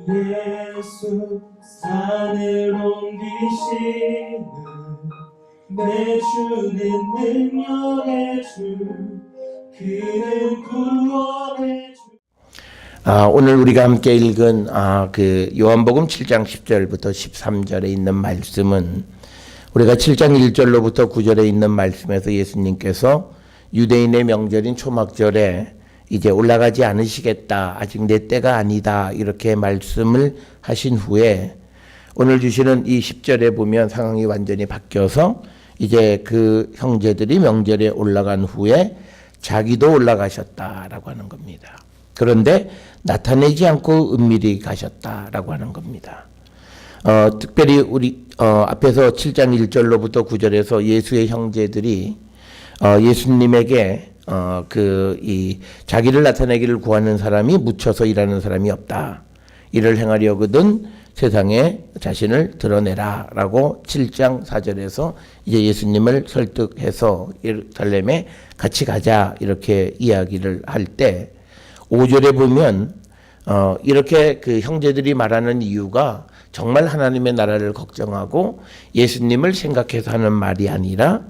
예수 산을 옮기시는 내 주는 능력의 주, 그는 구원의 주. 오늘 우리가 함께 읽은 그 요한복음 7장 10절부터 13절에 있는 말씀은 우리가 7장 1절로부터 9절에 있는 말씀에서 예수님께서 유대인의 명절인 초막절에 이제 올라가지 않으시겠다, 아직 내 때가 아니다, 이렇게 말씀을 하신 후에 오늘 주시는 이 10절에 보면 상황이 완전히 바뀌어서 이제 그 형제들이 명절에 올라간 후에 자기도 올라가셨다라고 하는 겁니다. 그런데 나타내지 않고 은밀히 가셨다라고 하는 겁니다. 특별히 우리 앞에서 7장 1절로부터 9절에서 예수의 형제들이 예수님에게 이 자기를 나타내기를 구하는 사람이 묻혀서 일하는 사람이 없다. 이를 행하려거든 세상에 자신을 드러내라 라고 7장 4절에서 이제 예수님을 설득해서 예루살렘에 같이 가자 이렇게 이야기를 할 때 5절에 보면 이렇게 그 형제들이 말하는 이유가 정말 하나님의 나라를 걱정하고 예수님을 생각해서 하는 말이 아니라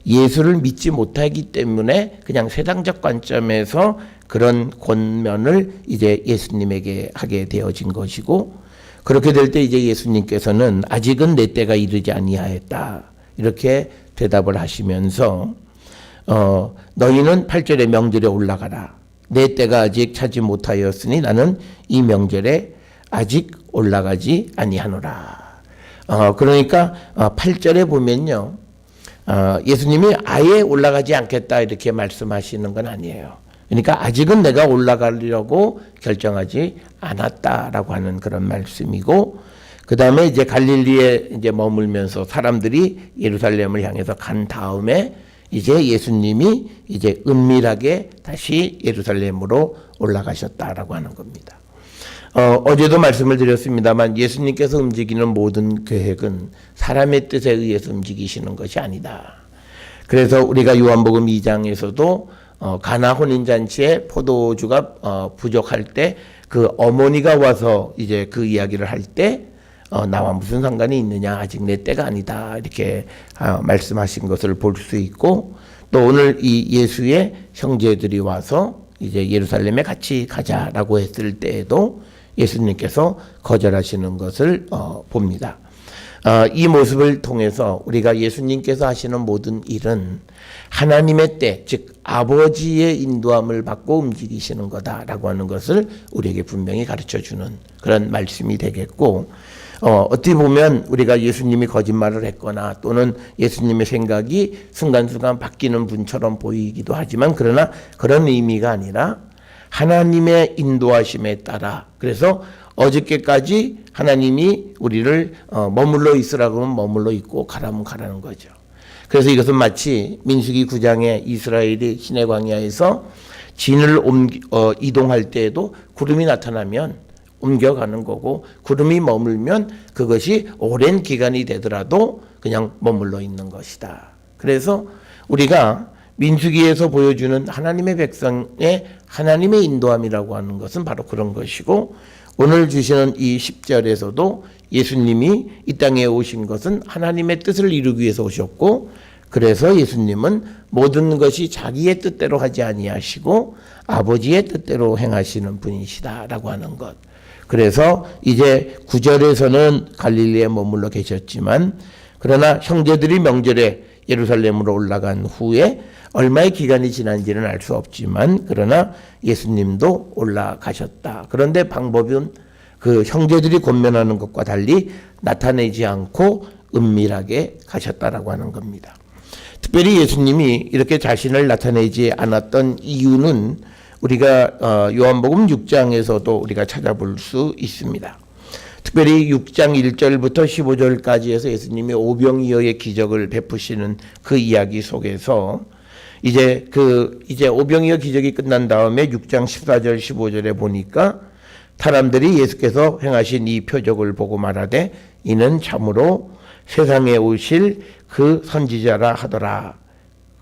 예수를 믿지 못하기 때문에 그냥 세상적 관점에서 그런 권면을 이제 예수님에게 하게 되어진 것이고, 그렇게 될 때 이제 예수님께서는 아직은 내 때가 이르지 아니하였다 이렇게 대답을 하시면서 너희는 8절에 명절에 올라가라. 내 때가 아직 차지 못하였으니 나는 이 명절에 아직 올라가지 아니하노라. 그러니까 8절에 보면요, 예수님이 아예 올라가지 않겠다 이렇게 말씀하시는 건 아니에요. 그러니까 아직은 내가 올라가려고 결정하지 않았다라고 하는 그런 말씀이고, 그 다음에 이제 갈릴리에 이제 머물면서 사람들이 예루살렘을 향해서 간 다음에 이제 예수님이 이제 은밀하게 다시 예루살렘으로 올라가셨다라고 하는 겁니다. 어제도 말씀을 드렸습니다만 예수님께서 움직이는 모든 계획은 사람의 뜻에 의해서 움직이시는 것이 아니다. 그래서 우리가 요한복음 2장에서도 가나 혼인잔치에 포도주가 부족할 때 그 어머니가 와서 이제 그 이야기를 할 때 나와 무슨 상관이 있느냐, 아직 내 때가 아니다 이렇게 말씀하신 것을 볼 수 있고, 또 오늘 이 예수의 형제들이 와서 이제 예루살렘에 같이 가자라고 했을 때에도 예수님께서 거절하시는 것을 봅니다. 이 모습을 통해서 우리가 예수님께서 하시는 모든 일은 하나님의 때, 즉 아버지의 인도함을 받고 움직이시는 거다라고 하는 것을 우리에게 분명히 가르쳐주는 그런 말씀이 되겠고, 어떻게 보면 우리가 예수님이 거짓말을 했거나 또는 예수님의 생각이 순간순간 바뀌는 분처럼 보이기도 하지만, 그러나 그런 의미가 아니라 하나님의 인도하심에 따라, 그래서 어저께까지 하나님이 우리를 머물러 있으라고 하면 머물러 있고 가라면 가라는 거죠. 그래서 이것은 마치 민수기 9장에 이스라엘이 시내 광야에서 진을 이동할 때에도 구름이 나타나면 옮겨가는 거고, 구름이 머물면 그것이 오랜 기간이 되더라도 그냥 머물러 있는 것이다. 그래서 우리가 민수기에서 보여주는 하나님의 백성의 하나님의 인도함이라고 하는 것은 바로 그런 것이고, 오늘 주시는 이 10절에서도 예수님이 이 땅에 오신 것은 하나님의 뜻을 이루기 위해서 오셨고, 그래서 예수님은 모든 것이 자기의 뜻대로 하지 아니하시고 아버지의 뜻대로 행하시는 분이시다라고 하는 것. 그래서 이제 9절에서는 갈릴리에 머물러 계셨지만, 그러나 형제들이 명절에 예루살렘으로 올라간 후에 얼마의 기간이 지난지는 알 수 없지만, 그러나 예수님도 올라가셨다. 그런데 방법은 그 형제들이 권면하는 것과 달리 나타내지 않고 은밀하게 가셨다라고 하는 겁니다. 특별히 예수님이 이렇게 자신을 나타내지 않았던 이유는 우리가 요한복음 6장에서도 우리가 찾아볼 수 있습니다. 특별히 6장 1절부터 15절까지 해서 예수님이 오병이어의 기적을 베푸시는 그 이야기 속에서 이제 오병이어 기적이 끝난 다음에 6장 14절 15절에 보니까 사람들이 예수께서 행하신 이 표적을 보고 말하되 이는 참으로 세상에 오실 그 선지자라 하더라.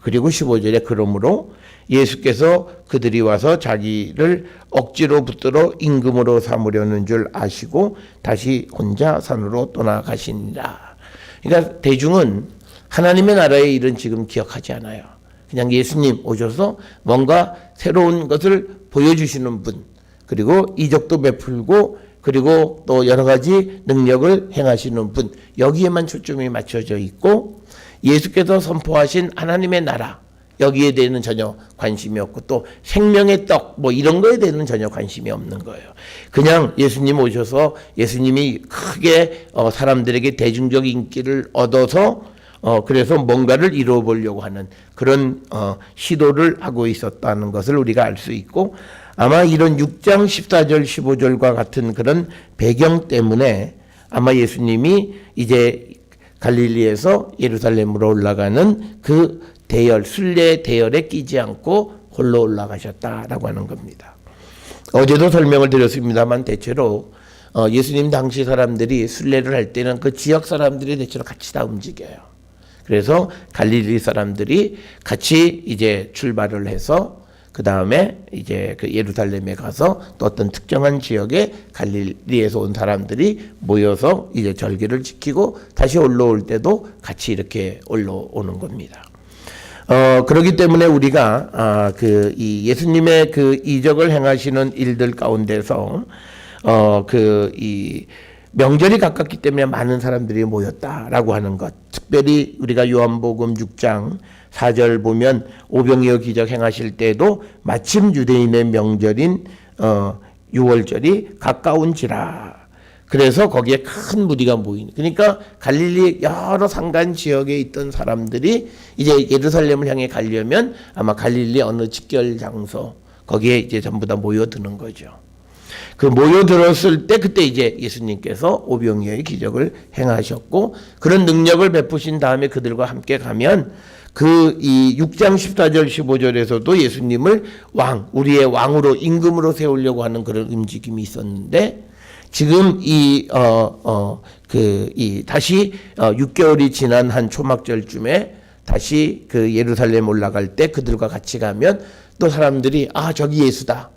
그리고 15절에 그러므로 예수께서 그들이 와서 자기를 억지로 붙들어 임금으로 삼으려는 줄 아시고 다시 혼자 산으로 떠나가시니라. 그러니까 대중은 하나님의 나라의 일은 지금 기억하지 않아요. 그냥 예수님 오셔서 뭔가 새로운 것을 보여주시는 분, 그리고 이적도 베풀고 그리고 또 여러 가지 능력을 행하시는 분, 여기에만 초점이 맞춰져 있고 예수께서 선포하신 하나님의 나라, 여기에 대해서는 전혀 관심이 없고 또 생명의 떡 뭐 이런 거에 대해서는 전혀 관심이 없는 거예요. 그냥 예수님 오셔서 예수님이 크게 사람들에게 대중적 인기를 얻어서 그래서 뭔가를 이루어 보려고 하는 그런 시도를 하고 있었다는 것을 우리가 알 수 있고, 아마 이런 6장 14절 15절과 같은 그런 배경 때문에 아마 예수님이 이제 갈릴리에서 예루살렘으로 올라가는 그 대열, 순례 대열에 끼지 않고 홀로 올라가셨다라고 하는 겁니다. 어제도 설명을 드렸습니다만 대체로 예수님 당시 사람들이 순례를 할 때는 그 지역 사람들이 대체로 같이 다 움직여요. 그래서 갈릴리 사람들이 같이 이제 출발을 해서 그 다음에 이제 그 예루살렘에 가서 또 어떤 특정한 지역에 갈릴리에서 온 사람들이 모여서 이제 절기를 지키고 다시 올라올 때도 같이 이렇게 올라오는 겁니다. 그렇기 때문에 우리가 이 예수님의 그 이적을 행하시는 일들 가운데서 이 명절이 가깝기 때문에 많은 사람들이 모였다라고 하는 것, 특별히 우리가 요한복음 6장 4절 보면 오병이어 기적 행하실 때도 마침 유대인의 명절인 6월절이 가까운지라. 그래서 거기에 큰 무리가 모이는. 그러니까 갈릴리 여러 산간 지역에 있던 사람들이 이제 예루살렘을 향해 가려면 아마 갈릴리 어느 직결 장소 거기에 이제 전부 다 모여드는 거죠. 그 모여들었을 때 그때 이제 예수님께서 오병이어의 기적을 행하셨고 그런 능력을 베푸신 다음에 그들과 함께 가면 그 이 6장 14절 15절에서도 예수님을 우리의 왕으로 임금으로 세우려고 하는 그런 움직임이 있었는데 지금 다시 6개월이 지난 한 초막절쯤에 다시 그 예루살렘 올라갈 때 그들과 같이 가면 또 사람들이 저기 예수다.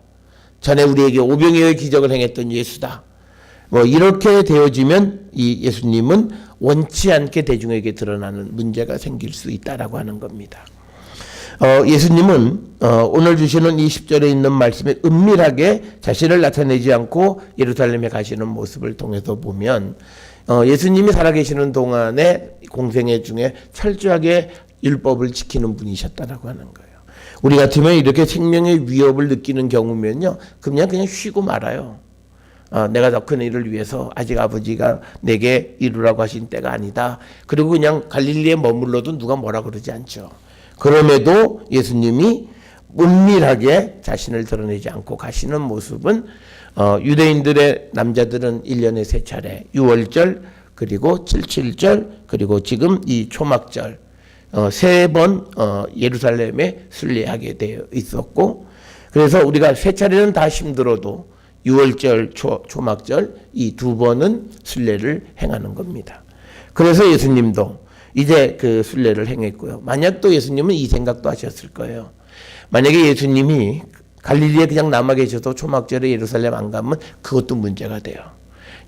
전에 우리에게 오병이어의 기적을 행했던 예수다. 뭐 이렇게 되어지면 이 예수님은 원치 않게 대중에게 드러나는 문제가 생길 수 있다라고 하는 겁니다. 예수님은 오늘 주시는 이 10절에 있는 말씀에 은밀하게 자신을 나타내지 않고 예루살렘에 가시는 모습을 통해서 보면 예수님이 살아계시는 동안에 공생애 중에 철저하게 율법을 지키는 분이셨다라고 하는 거예요. 우리 같으면 이렇게 생명의 위협을 느끼는 경우면요, 그냥 쉬고 말아요. 내가 더 큰 일을 위해서 아직 아버지가 내게 이루라고 하신 때가 아니다. 그리고 그냥 갈릴리에 머물러도 누가 뭐라 그러지 않죠. 그럼에도 예수님이 은밀하게 자신을 드러내지 않고 가시는 모습은 유대인들의 남자들은 1년에 3차례 6월절 그리고 77절 그리고 지금 이 초막절 3번 예루살렘에 순례하게 되어 있었고, 그래서 우리가 3차례는 다 힘들어도 6월절 초막절 이 2번은 순례를 행하는 겁니다. 그래서 예수님도 이제 그 순례를 행했고요. 만약 또 예수님은 이 생각도 하셨을 거예요. 만약에 예수님이 갈릴리에 그냥 남아 계셔도 초막절에 예루살렘 안 가면 그것도 문제가 돼요.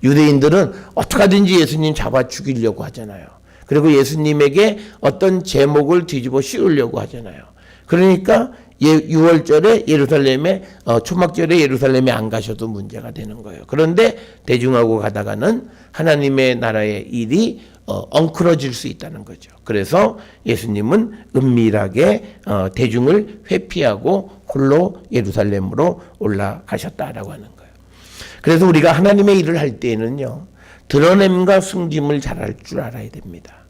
유대인들은 어떻게 하든지 예수님 잡아 죽이려고 하잖아요. 그리고 예수님에게 어떤 제목을 뒤집어 씌우려고 하잖아요. 그러니까 6월절에 예루살렘에 초막절에 예루살렘에 안 가셔도 문제가 되는 거예요. 그런데 대중하고 가다가는 하나님의 나라의 일이 엉클어질 수 있다는 거죠. 그래서 예수님은 은밀하게 대중을 회피하고 홀로 예루살렘으로 올라가셨다라고 하는 거예요. 그래서 우리가 하나님의 일을 할 때에는요, 드러냄과 숨김을 잘할 줄 알아야 됩니다.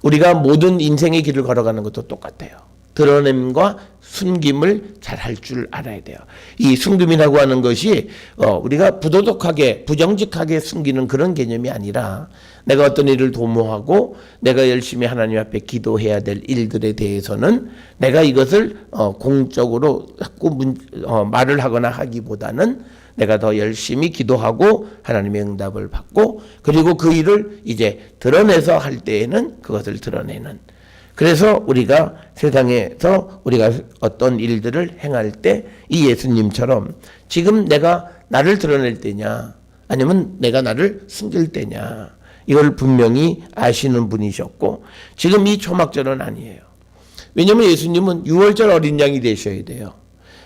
우리가 모든 인생의 길을 걸어가는 것도 똑같아요. 드러냄과 숨김을 잘할 줄 알아야 돼요. 이 숨김이라고 하는 것이 우리가 부도덕하게 부정직하게 숨기는 그런 개념이 아니라 내가 어떤 일을 도모하고 내가 열심히 하나님 앞에 기도해야 될 일들에 대해서는 내가 이것을 공적으로 자꾸 말을 하거나 하기보다는 내가 더 열심히 기도하고 하나님의 응답을 받고 그리고 그 일을 이제 드러내서 할 때에는 그것을 드러내는 그래서 우리가 세상에서 우리가 어떤 일들을 행할 때 이 예수님처럼 지금 내가 나를 드러낼 때냐 아니면 내가 나를 숨길 때냐 이걸 분명히 아시는 분이셨고 지금 이 초막절은 아니에요. 왜냐하면 예수님은 6월절 어린 양이 되셔야 돼요.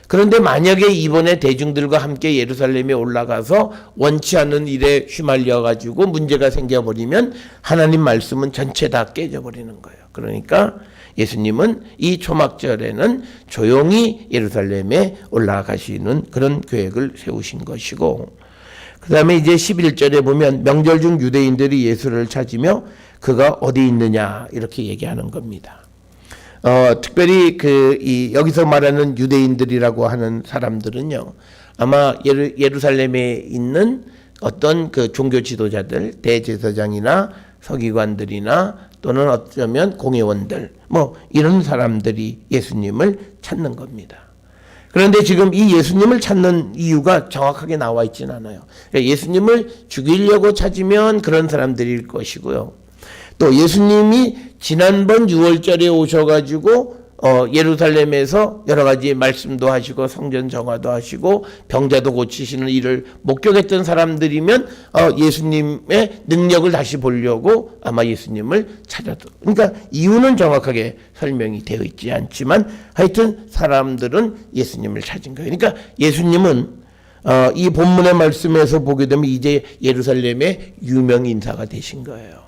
그런데 만약에 이번에 대중들과 함께 예루살렘에 올라가서 원치 않는 일에 휘말려 가지고 문제가 생겨버리면 하나님 말씀은 전체 다 깨져버리는 거예요. 그러니까 예수님은 이 초막절에는 조용히 예루살렘에 올라가시는 그런 계획을 세우신 것이고, 그 다음에 이제 11절에 보면 명절 중 유대인들이 예수를 찾으며 그가 어디 있느냐 이렇게 얘기하는 겁니다. 특별히 여기서 말하는 유대인들이라고 하는 사람들은요, 아마 예루살렘에 있는 어떤 그 종교 지도자들, 대제사장이나 서기관들이나 또는 어쩌면 공회원들, 뭐 이런 사람들이 예수님을 찾는 겁니다. 그런데 지금 이 예수님을 찾는 이유가 정확하게 나와 있지는 않아요. 그러니까 예수님을 죽이려고 찾으면 그런 사람들일 것이고요. 또 예수님이 지난번 6월절에 오셔가지고 예루살렘에서 여러 가지 말씀도 하시고 성전 정화도 하시고 병자도 고치시는 일을 목격했던 사람들이면 예수님의 능력을 다시 보려고 아마 예수님을 찾았던. 그러니까 이유는 정확하게 설명이 되어 있지 않지만 하여튼 사람들은 예수님을 찾은 거예요. 그러니까 예수님은 이 본문의 말씀에서 보게 되면 이제 예루살렘의 유명 인사가 되신 거예요.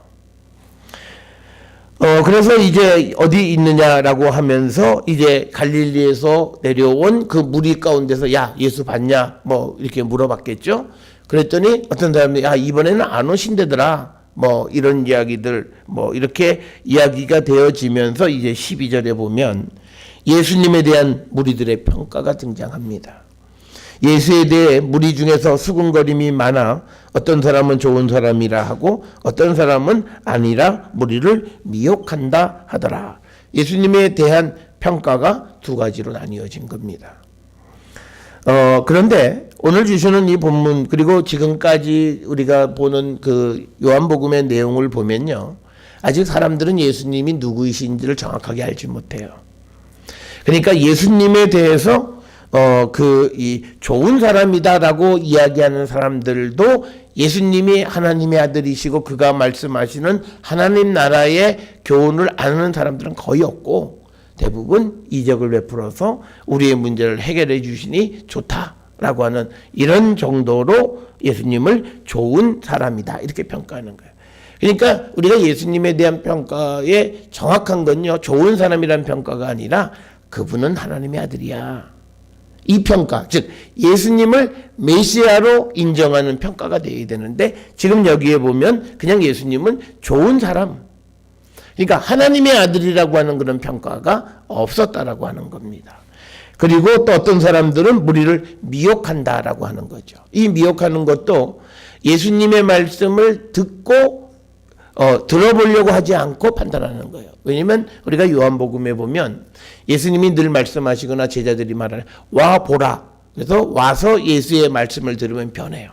그래서 이제 어디 있느냐라고 하면서 이제 갈릴리에서 내려온 그 무리 가운데서 야, 예수 봤냐? 뭐 이렇게 물어봤겠죠? 그랬더니 어떤 사람들이 야, 이번에는 안 오신대더라. 뭐 이런 이야기들 뭐 이렇게 이야기가 되어지면서 이제 12절에 보면 예수님에 대한 무리들의 평가가 등장합니다. 예수에 대해 무리 중에서 수군거림이 많아 어떤 사람은 좋은 사람이라 하고 어떤 사람은 아니라 무리를 미혹한다 하더라. 예수님에 대한 평가가 두 가지로 나뉘어진 겁니다. 그런데 오늘 주시는 이 본문 그리고 지금까지 우리가 보는 그 요한복음의 내용을 보면요, 아직 사람들은 예수님이 누구이신지를 정확하게 알지 못해요. 그러니까 예수님에 대해서 이 좋은 사람이다라고 이야기하는 사람들도 예수님이 하나님의 아들이시고 그가 말씀하시는 하나님 나라의 교훈을 아는 사람들은 거의 없고 대부분 이적을 베풀어서 우리의 문제를 해결해 주시니 좋다라고 하는 이런 정도로 예수님을 좋은 사람이다 이렇게 평가하는 거예요. 그러니까 우리가 예수님에 대한 평가에 정확한 건요, 좋은 사람이라는 평가가 아니라 그분은 하나님의 아들이야. 이 평가, 즉 예수님을 메시아로 인정하는 평가가 되어야 되는데 지금 여기에 보면 그냥 예수님은 좋은 사람, 그러니까 하나님의 아들이라고 하는 그런 평가가 없었다라고 하는 겁니다. 그리고 또 어떤 사람들은 무리를 미혹한다라고 하는 거죠. 이 미혹하는 것도 예수님의 말씀을 듣고 들어보려고 하지 않고 판단하는 거예요. 왜냐하면 우리가 요한복음에 보면 예수님이 늘 말씀하시거나 제자들이 말하는 와 보라. 그래서 와서 예수의 말씀을 들으면 변해요.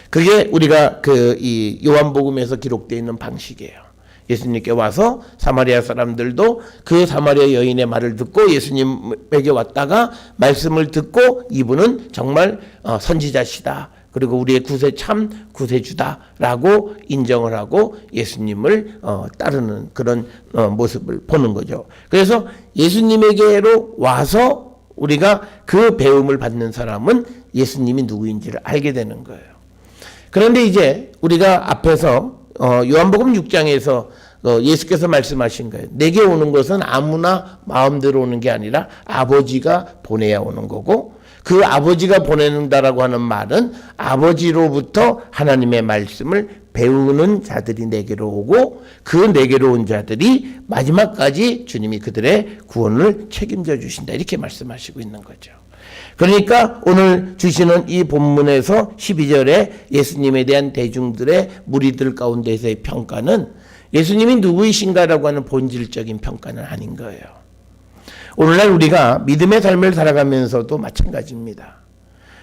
그게 우리가 이 요한복음에서 기록되어 있는 방식이에요. 예수님께 와서 사마리아 사람들도 그 사마리아 여인의 말을 듣고 예수님에게 왔다가 말씀을 듣고 이분은 정말 선지자시다. 그리고 우리의 참 구세주다라고 인정을 하고 예수님을 따르는 그런 모습을 보는 거죠. 그래서 예수님에게로 와서 우리가 그 배움을 받는 사람은 예수님이 누구인지를 알게 되는 거예요. 그런데 이제 우리가 앞에서 요한복음 6장에서 예수께서 말씀하신 거예요. 내게 오는 것은 아무나 마음대로 오는 게 아니라 아버지가 보내야 오는 거고, 그 아버지가 보낸다라고 하는 말은 아버지로부터 하나님의 말씀을 배우는 자들이 내게로 오고 그 내게로 온 자들이 마지막까지 주님이 그들의 구원을 책임져 주신다 이렇게 말씀하시고 있는 거죠. 그러니까 오늘 주시는 이 본문에서 12절에 예수님에 대한 대중들의 무리들 가운데서의 평가는 예수님이 누구이신가라고 하는 본질적인 평가는 아닌 거예요. 오늘날 우리가 믿음의 삶을 살아가면서도 마찬가지입니다.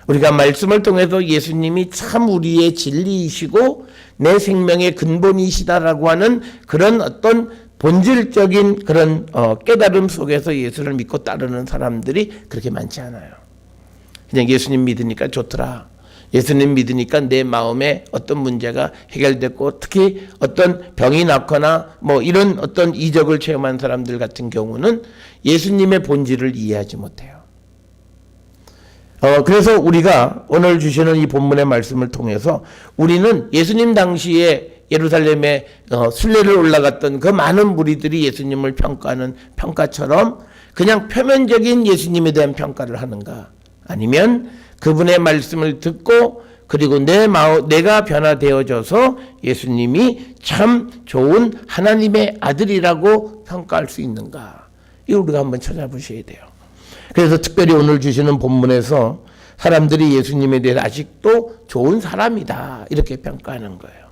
우리가 말씀을 통해서 예수님이 참 우리의 진리이시고 내 생명의 근본이시다라고 하는 그런 어떤 본질적인 그런 깨달음 속에서 예수를 믿고 따르는 사람들이 그렇게 많지 않아요. 그냥 예수님 믿으니까 좋더라. 예수님 믿으니까 내 마음에 어떤 문제가 해결됐고, 특히 어떤 병이 낫거나 뭐 이런 어떤 이적을 체험한 사람들 같은 경우는 예수님의 본질을 이해하지 못해요. 그래서 우리가 오늘 주시는 이 본문의 말씀을 통해서 우리는 예수님 당시에 예루살렘에 순례를 올라갔던 그 많은 무리들이 예수님을 평가하는 평가처럼 그냥 표면적인 예수님에 대한 평가를 하는가, 아니면 그분의 말씀을 듣고 그리고 내가 변화되어져서 예수님이 참 좋은 하나님의 아들이라고 평가할 수 있는가, 이거 우리가 한번 찾아보셔야 돼요. 그래서 특별히 오늘 주시는 본문에서 사람들이 예수님에 대해서 아직도 좋은 사람이다 이렇게 평가하는 거예요.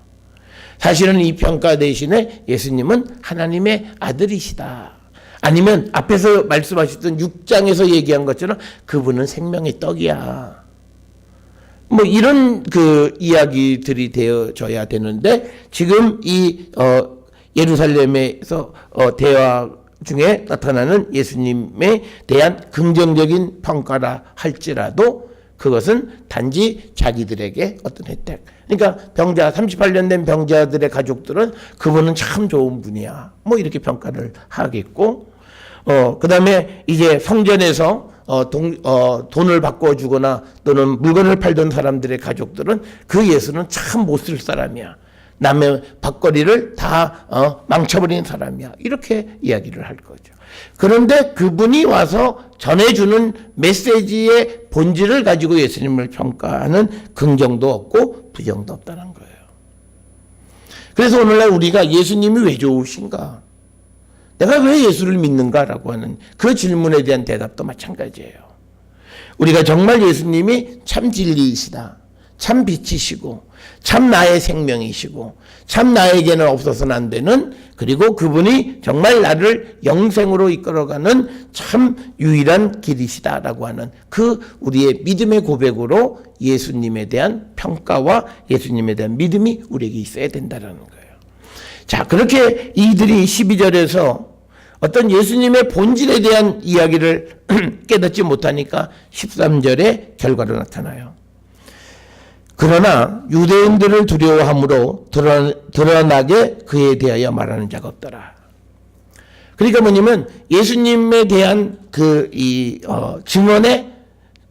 사실은 이 평가 대신에 예수님은 하나님의 아들이시다, 아니면 앞에서 말씀하셨던 6장에서 얘기한 것처럼 그분은 생명의 떡이야, 뭐 이런 그 이야기들이 되어져야 되는데, 지금 이 예루살렘에서 대화 중에 나타나는 예수님에 대한 긍정적인 평가라 할지라도 그것은 단지 자기들에게 어떤 혜택, 그러니까 병자 38년 된 병자들의 가족들은 그분은 참 좋은 분이야 뭐 이렇게 평가를 하겠고, 그 다음에 이제 성전에서 돈을 바꿔주거나 또는 물건을 팔던 사람들의 가족들은 그 예수는 참 못 쓸 사람이야, 남의 밥거리를 다 망쳐버리는 사람이야, 이렇게 이야기를 할 거죠. 그런데 그분이 와서 전해주는 메시지의 본질을 가지고 예수님을 평가하는 긍정도 없고 부정도 없다는 거예요. 그래서 오늘날 우리가 예수님이 왜 좋으신가, 내가 왜 예수를 믿는가라고 하는 그 질문에 대한 대답도 마찬가지예요. 우리가 정말 예수님이 참 진리이시다, 참 빛이시고 참 나의 생명이시고 참 나에게는 없어서는 안 되는, 그리고 그분이 정말 나를 영생으로 이끌어가는 참 유일한 길이시다라고 하는 그 우리의 믿음의 고백으로 예수님에 대한 평가와 예수님에 대한 믿음이 우리에게 있어야 된다는 거예요. 자, 그렇게 이들이 12절에서 어떤 예수님의 본질에 대한 이야기를 깨닫지 못하니까 13절에 결과로 나타나요. 그러나 유대인들을 두려워함으로 드러나게 그에 대하여 말하는 자가 없더라. 그러니까 뭐냐면 예수님에 대한 증언에,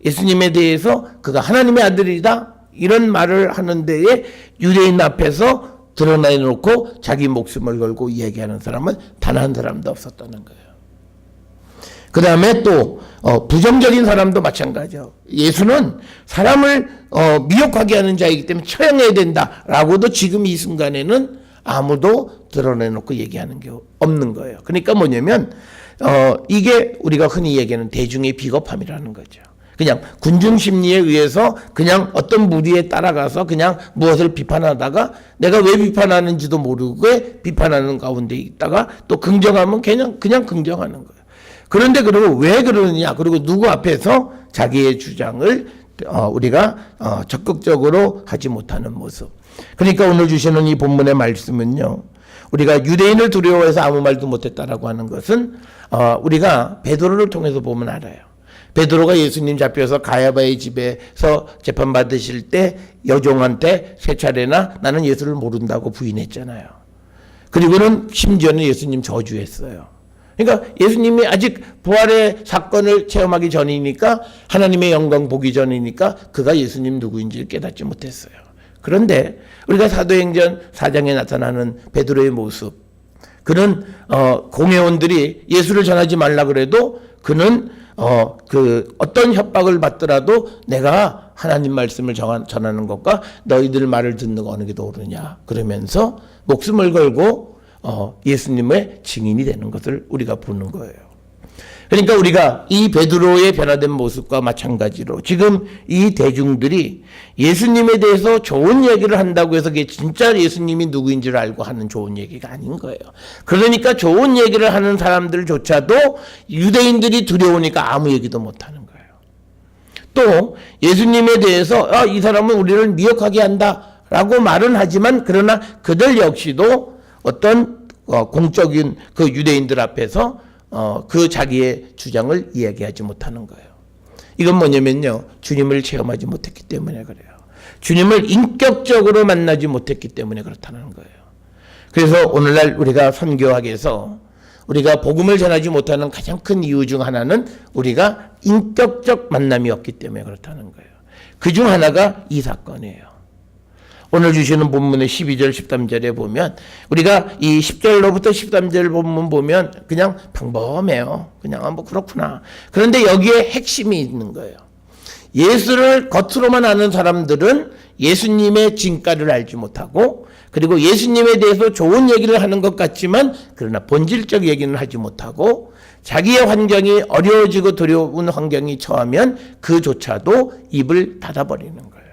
예수님에 대해서 그가 하나님의 아들이다 이런 말을 하는 데에 유대인 앞에서 드러내놓고 자기 목숨을 걸고 이야기하는 사람은 단 한 사람도 없었다는 거예요. 그 다음에 또 부정적인 사람도 마찬가지죠. 예수는 사람을 미혹하게 하는 자이기 때문에 처형해야 된다라고도 지금 이 순간에는 아무도 드러내놓고 얘기하는 게 없는 거예요. 그러니까 뭐냐면 이게 우리가 흔히 얘기하는 대중의 비겁함이라는 거죠. 그냥 군중 심리에 의해서 그냥 어떤 무리에 따라가서 그냥 무엇을 비판하다가 내가 왜 비판하는지도 모르고 비판하는 가운데 있다가 또 긍정하면 그냥 긍정하는 거예요. 그런데 그러고 왜 그러느냐, 그리고 누구 앞에서 자기의 주장을 우리가 적극적으로 하지 못하는 모습. 그러니까 오늘 주시는 이 본문의 말씀은요, 우리가 유대인을 두려워해서 아무 말도 못했다라고 하는 것은 우리가 베드로를 통해서 보면 알아요. 베드로가 예수님 잡혀서 가야바의 집에서 재판받으실 때 여종한테 3차례나 나는 예수를 모른다고 부인했잖아요. 그리고는 심지어는 예수님 저주했어요. 그러니까 예수님이 아직 부활의 사건을 체험하기 전이니까, 하나님의 영광 보기 전이니까 그가 예수님 누구인지를 깨닫지 못했어요. 그런데 우리가 사도행전 4장에 나타나는 베드로의 모습, 그는 공회원들이 예수를 전하지 말라 그래도 그는 어떤 협박을 받더라도 내가 하나님 말씀을 전하는 것과 너희들 말을 듣는 거 어느 게 더 옳으냐 그러면서 목숨을 걸고 예수님의 증인이 되는 것을 우리가 보는 거예요. 그러니까 우리가 이 베드로의 변화된 모습과 마찬가지로 지금 이 대중들이 예수님에 대해서 좋은 얘기를 한다고 해서 그게 진짜 예수님이 누구인지를 알고 하는 좋은 얘기가 아닌 거예요. 그러니까 좋은 얘기를 하는 사람들조차도 유대인들이 두려우니까 아무 얘기도 못하는 거예요. 또 예수님에 대해서 이 사람은 우리를 미혹하게 한다라고 말은 하지만 그러나 그들 역시도 어떤 공적인 그 유대인들 앞에서 그 자기의 주장을 이야기하지 못하는 거예요. 이건 뭐냐면요, 주님을 체험하지 못했기 때문에 그래요. 주님을 인격적으로 만나지 못했기 때문에 그렇다는 거예요. 그래서 오늘날 우리가 선교학에서 우리가 복음을 전하지 못하는 가장 큰 이유 중 하나는 우리가 인격적 만남이 없기 때문에 그렇다는 거예요. 그 중 하나가 이 사건이에요. 오늘 주시는 본문의 12절 13절에 보면 우리가 이 10절로부터 13절 본문 보면 그냥 평범해요. 그냥 뭐 그렇구나. 그런데 여기에 핵심이 있는 거예요. 예수를 겉으로만 아는 사람들은 예수님의 진가를 알지 못하고, 그리고 예수님에 대해서 좋은 얘기를 하는 것 같지만 그러나 본질적 얘기는 하지 못하고, 자기의 환경이 어려워지고 두려운 환경이 처하면 그조차도 입을 닫아버리는 거예요.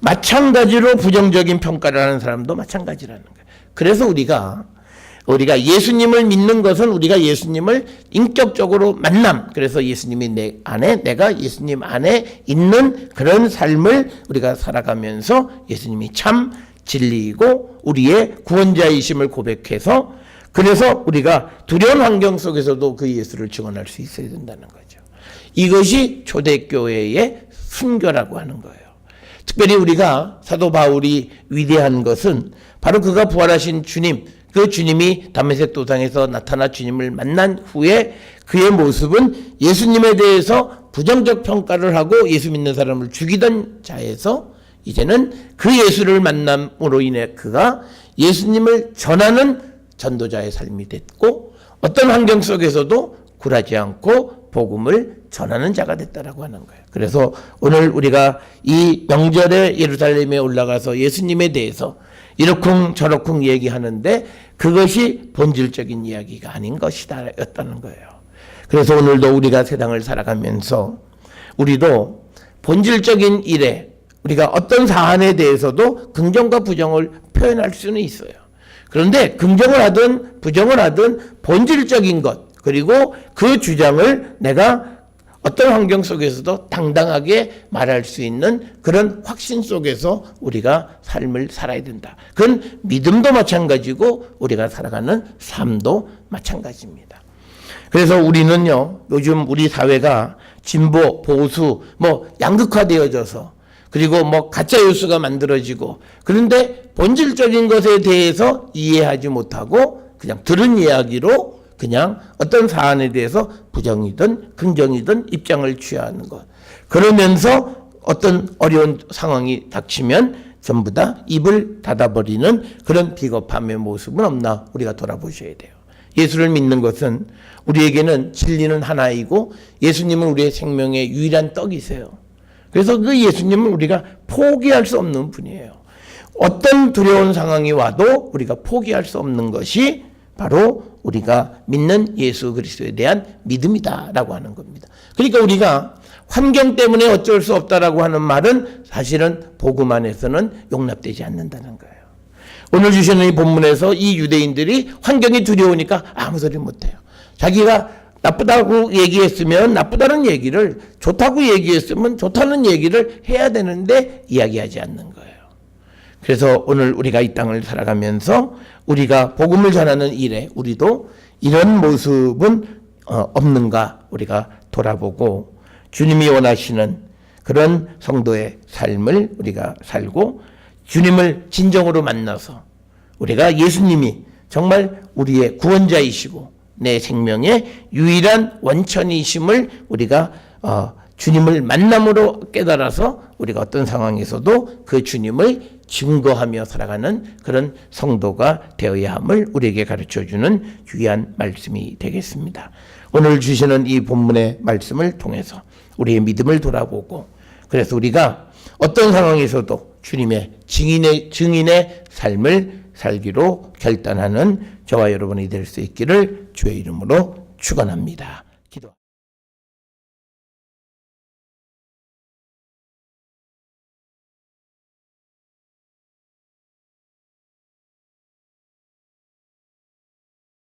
마찬가지로 부정적인 평가를 하는 사람도 마찬가지라는 거예요. 그래서 우리가 예수님을 믿는 것은 우리가 예수님을 인격적으로 만남, 그래서 예수님이 내 안에, 내가 예수님 안에 있는 그런 삶을 우리가 살아가면서 예수님이 참 진리이고 우리의 구원자이심을 고백해서, 그래서 우리가 두려운 환경 속에서도 그 예수를 증언할 수 있어야 된다는 거죠. 이것이 초대교회의 순교라고 하는 거예요. 특별히 우리가 사도 바울이 위대한 것은 바로 그가 부활하신 주님, 그 주님이 다메섹 도상에서 나타나 주님을 만난 후에 그의 모습은 예수님에 대해서 부정적 평가를 하고 예수 믿는 사람을 죽이던 자에서 이제는 그 예수를 만남으로 인해 그가 예수님을 전하는 전도자의 삶이 됐고, 어떤 환경 속에서도 굴하지 않고 복음을 전하는 자가 됐다라고 하는 거예요. 그래서 오늘 우리가 이 명절에 예루살렘에 올라가서 예수님에 대해서 이러쿵 저러쿵 얘기하는데 그것이 본질적인 이야기가 아닌 것이다 였다는 거예요. 그래서 오늘도 우리가 세상을 살아가면서 우리도 본질적인 일에 우리가 어떤 사안에 대해서도 긍정과 부정을 표현할 수는 있어요. 그런데 긍정을 하든 부정을 하든 본질적인 것, 그리고 그 주장을 내가 어떤 환경 속에서도 당당하게 말할 수 있는 그런 확신 속에서 우리가 삶을 살아야 된다. 그건 믿음도 마찬가지고 우리가 살아가는 삶도 마찬가지입니다. 그래서 우리는요, 요즘 우리 사회가 진보, 보수, 양극화되어져서, 그리고 가짜 뉴스가 만들어지고, 그런데 본질적인 것에 대해서 이해하지 못하고 그냥 들은 이야기로 그냥 어떤 사안에 대해서 부정이든 긍정이든 입장을 취하는 것. 그러면서 어떤 어려운 상황이 닥치면 전부 다 입을 닫아버리는 그런 비겁함의 모습은 없나 우리가 돌아보셔야 돼요. 예수를 믿는 것은 우리에게는 진리는 하나이고 예수님은 우리의 생명의 유일한 떡이세요. 그래서 그 예수님은 우리가 포기할 수 없는 분이에요. 어떤 두려운 상황이 와도 우리가 포기할 수 없는 것이 바로 우리가 믿는 예수 그리스도에 대한 믿음이다라고 하는 겁니다. 그러니까 우리가 환경 때문에 어쩔 수 없다라고 하는 말은 사실은 복음 안에서는 용납되지 않는다는 거예요. 오늘 주시는 이 본문에서 이 유대인들이 환경이 두려우니까 아무 소리 못해요. 자기가 나쁘다고 얘기했으면 나쁘다는 얘기를, 좋다고 얘기했으면 좋다는 얘기를 해야 되는데 이야기하지 않는 거예요. 그래서 오늘 우리가 이 땅을 살아가면서 우리가 복음을 전하는 일에 우리도 이런 모습은 없는가 우리가 돌아보고 주님이 원하시는 그런 성도의 삶을 우리가 살고 주님을 진정으로 만나서 우리가 예수님이 정말 우리의 구원자이시고 내 생명의 유일한 원천이심을 우리가 주님을 만남으로 깨달아서 우리가 어떤 상황에서도 그 주님을 증거하며 살아가는 그런 성도가 되어야 함을 우리에게 가르쳐주는 귀한 말씀이 되겠습니다. 오늘 주시는 이 본문의 말씀을 통해서 우리의 믿음을 돌아보고, 그래서 우리가 어떤 상황에서도 주님의 증인의 삶을 살기로 결단하는 저와 여러분이 될 수 있기를 주의 이름으로 축원합니다.